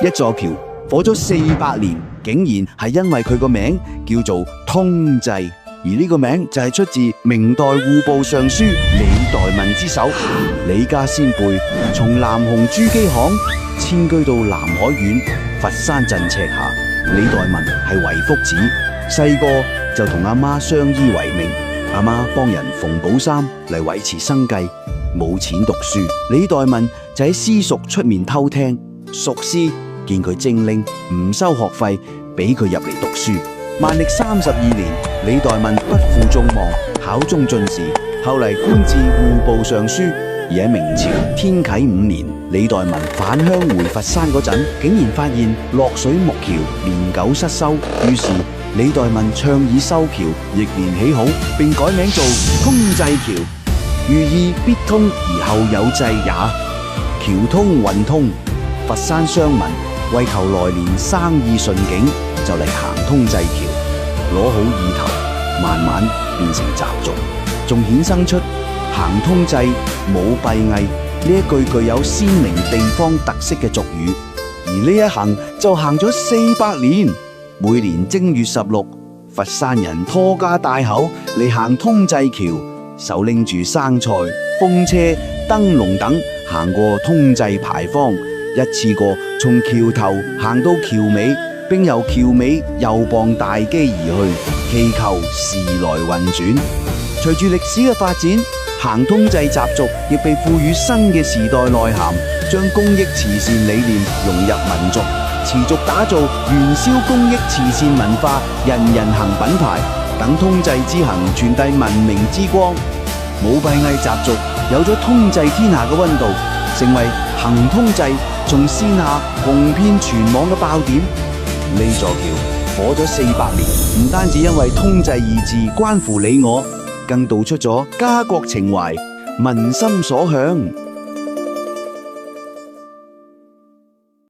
一座橋火咗400年，竟然係因為佢個名叫做通濟，而呢個名就係出自明代戶部尚書李代民之手。李家先輩從南雄珠璣巷遷居到南海縣佛山鎮赤下。李代民係遺腹子，細個就同阿媽相依為命，阿媽幫人縫補衫嚟維持生計，冇錢讀書。李代民就喺私塾出面偷聽，塾師見佢精靈，唔收學費，俾佢入嚟讀書。萬曆32年，李代民不負眾望，考中進士，後嚟官至戶部尚書。而喺明朝天啟5年，李代民返鄉回佛山嗰陣，竟然發現落水木橋年久失修，於是李代民倡議修橋，逆年起好，並改名做通濟橋，寓意必通而後有濟也。橋通運通，佛山商民為求來年生意順景，就嚟行通濟橋，攞好意頭，慢慢變成習俗，仲衍生出行通濟冇閉翳呢一句具有鮮明地方特色嘅俗語。而呢一行就行咗400年，每年正月16，佛山人拖家帶口嚟行通濟橋，手拎住生菜、風車、燈籠等，行過通濟牌坊，一次過從橋頭行到橋尾，並由橋尾又傍大基而去，祈求時來運轉。隨住歷史嘅發展，行通濟習俗亦被賦予新嘅時代內涵，將公益慈善理念融入民族，持續打造元宵公益慈善文化人人行品牌，等通濟之行傳遞文明之光。冇閉翳習俗有咗通濟天下嘅溫度，成為行通濟從線下紅遍全網嘅爆點。呢座橋火咗400年，唔單止因為通濟二字關乎你我，更道出咗家國情懷，民心所向。